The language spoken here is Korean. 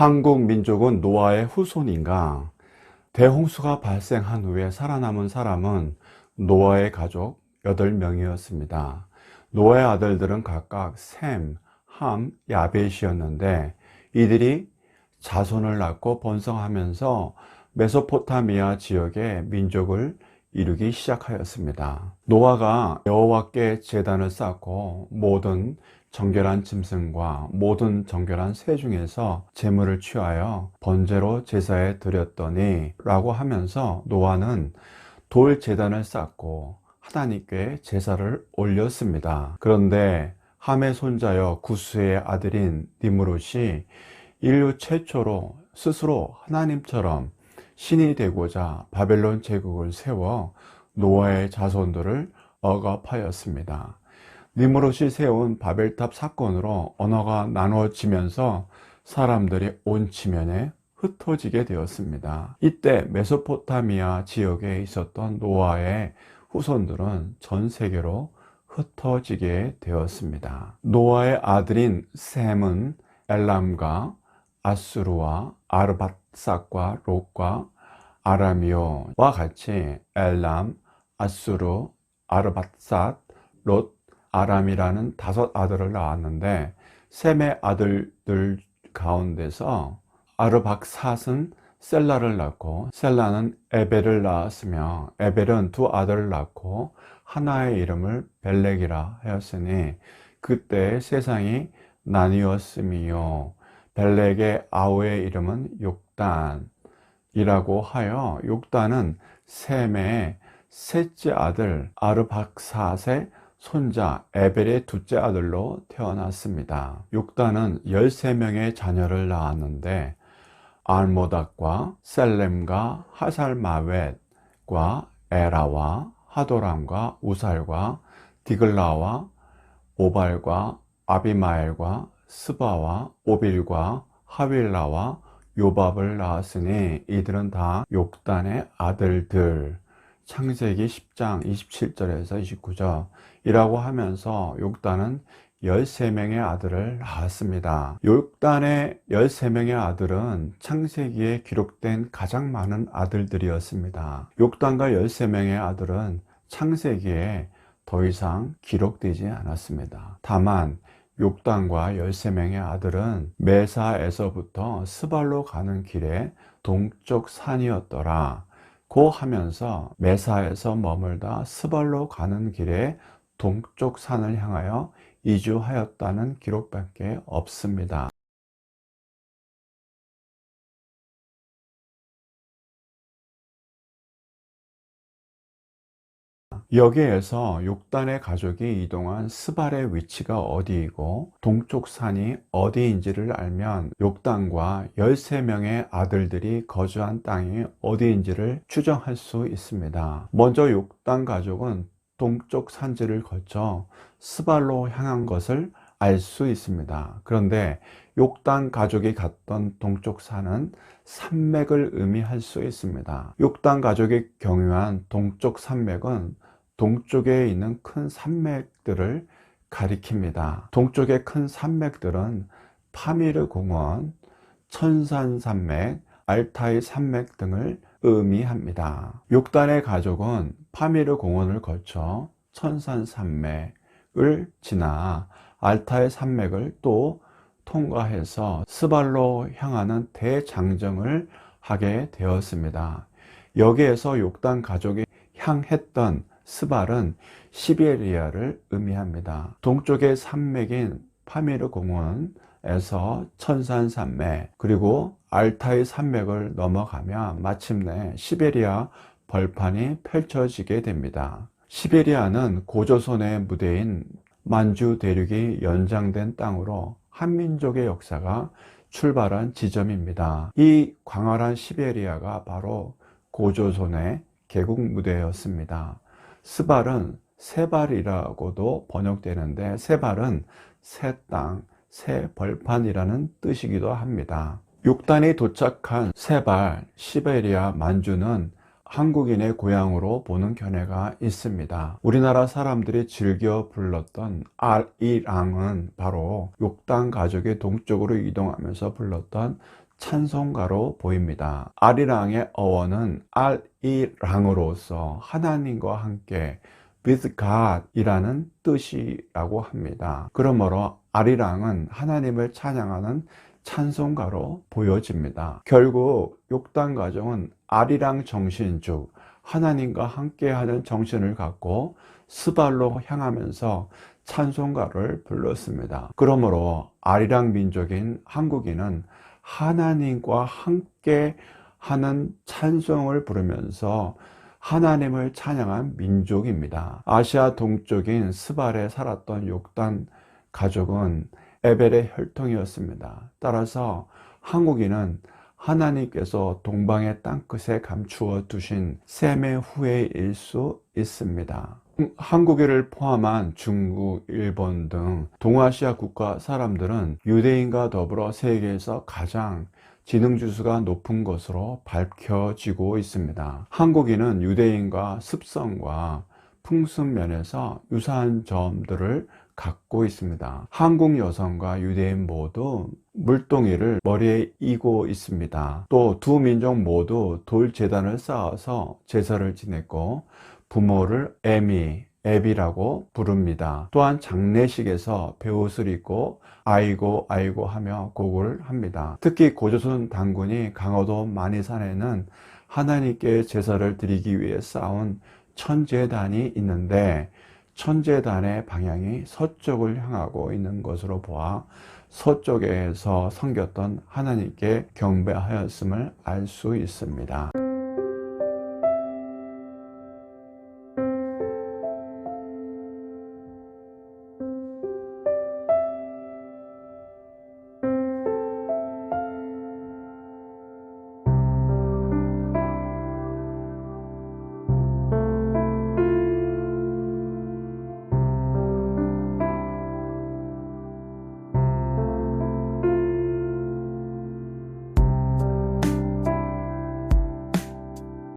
한국 민족은 노아의 후손인가? 대홍수가 발생한 후에 살아남은 사람은 노아의 가족 8명이었습니다. 노아의 아들들은 각각 셈, 함, 야벳이었는데 이들이 자손을 낳고 번성하면서 메소포타미아 지역의 민족을 이루기 시작하였습니다. 노아가 여호와께 제단을 쌓고 모든 정결한 짐승과 모든 정결한 새 중에서 제물을 취하여 번제로 제사에 드렸더니 라고 하면서 노아는 돌 제단을 쌓고 하나님께 제사를 올렸습니다. 그런데 함의 손자여 구스의 아들인 니므롯이 인류 최초로 스스로 하나님처럼 신이 되고자 바벨론 제국을 세워 노아의 자손들을 억압하였습니다. 니므롯이 세운 바벨탑 사건으로 언어가 나누어지면서 사람들이 온 지면에 흩어지게 되었습니다. 이때 메소포타미아 지역에 있었던 노아의 후손들은 전 세계로 흩어지게 되었습니다. 노아의 아들인 셈은 엘람과 아수르와 아르밧삭과 롯과 아라미오와 같이 엘람, 아수르, 아르밧삭, 롯, 아람이라는 5 아들을 낳았는데 셈의 아들들 가운데서 아르박삿은 셀라를 낳고 셀라는 에벨을 낳았으며 에벨은 2 아들을 낳고 하나의 이름을 벨렉이라 하였으니 그때 세상이 나뉘었으며 벨렉의 아우의 이름은 욕단이라고 하여 욕단은 셈의 셋째 아들 아르박삿의 손자 에벨의 2째 아들로 태어났습니다. 욕단은 13명의 자녀를 낳았는데 알모닥과 셀렘과 하살마웻과 에라와 하도람과 우살과 디글라와 오발과 아비마엘과 스바와 오빌과 하윌라와 요밥을 낳았으니 이들은 다 욕단의 아들들. 창세기 10장 27절에서 29절 이라고 하면서 욕단은 13명의 아들을 낳았습니다. 욕단의 13명의 아들은 창세기에 기록된 가장 많은 아들들이었습니다. 욕단과 13명의 아들은 창세기에 더 이상 기록되지 않았습니다. 다만 욕단과 13명의 아들은 메사에서부터 스발로 가는 길에 동쪽 산이었더라 고 하면서 메사에서 머물다 스발로 가는 길에 동쪽 산을 향하여 이주하였다는 기록밖에 없습니다. 여기에서 욕단의 가족이 이동한 스발의 위치가 어디이고 동쪽 산이 어디인지를 알면 욕단과 13명의 아들들이 거주한 땅이 어디인지를 추정할 수 있습니다. 먼저 욕단 가족은 동쪽 산지를 거쳐 스발로 향한 것을 알 수 있습니다. 그런데 욕단 가족이 갔던 동쪽 산은 산맥을 의미할 수 있습니다. 욕단 가족이 경유한 동쪽 산맥은 동쪽에 있는 큰 산맥들을 가리킵니다. 동쪽의 큰 산맥들은 파미르 공원, 천산 산맥, 알타이 산맥 등을 의미합니다. 욕단의 가족은 파미르 공원을 거쳐 천산 산맥을 지나 알타이 산맥을 또 통과해서 스발로 향하는 대장정을 하게 되었습니다. 여기에서 욕단 가족이 향했던 스발은 시베리아를 의미합니다. 동쪽의 산맥인 파미르 공원에서 천산 산맥 그리고 알타이 산맥을 넘어가면 마침내 시베리아 벌판이 펼쳐지게 됩니다. 시베리아는 고조선의 무대인 만주 대륙이 연장된 땅으로 한민족의 역사가 출발한 지점입니다. 이 광활한 시베리아가 바로 고조선의 개국 무대였습니다. 스발은 세발이라고도 번역되는데 세발은 새 땅, 새 벌판이라는 뜻이기도 합니다. 욕단이 도착한 세발, 시베리아 만주는 한국인의 고향으로 보는 견해가 있습니다. 우리나라 사람들이 즐겨 불렀던 알이랑은 바로 욕단 가족이 동쪽으로 이동하면서 불렀던 찬송가로 보입니다. 아리랑의 어원은 알이랑으로서 하나님과 함께 with God 이라는 뜻이라고 합니다. 그러므로 아리랑은 하나님을 찬양하는 찬송가로 보여집니다. 결국 욕단 가정은 아리랑 정신, 즉 하나님과 함께하는 정신을 갖고 스발로 향하면서 찬송가를 불렀습니다. 그러므로 아리랑 민족인 한국인은 하나님과 함께 하는 찬송을 부르면서 하나님을 찬양한 민족입니다. 아시아 동쪽인 스발에 살았던 욕단 가족은 에벨의 혈통이었습니다. 따라서 한국인은 하나님께서 동방의 땅끝에 감추어 두신 셈의 후예일 수 있습니다. 한국인을 포함한 중국, 일본 등 동아시아 국가 사람들은 유대인과 더불어 세계에서 가장 지능지수가 높은 것으로 밝혀지고 있습니다. 한국인은 유대인과 습성과 풍습 면에서 유사한 점들을 갖고 있습니다. 한국 여성과 유대인 모두 물동이를 머리에 이고 있습니다. 또 두 민족 모두 돌제단을 쌓아서 제사를 지냈고 부모를 애비라고 부릅니다. 또한 장례식에서 베옷을 입고 아이고 아이고 하며 곡을 합니다. 특히 고조선 단군이 강화도 만이산에는 하나님께 제사를 드리기 위해 쌓은 천제단이 있는데 천제단의 방향이 서쪽을 향하고 있는 것으로 보아 서쪽에서 섬겼던 하나님께 경배하였음을 알 수 있습니다.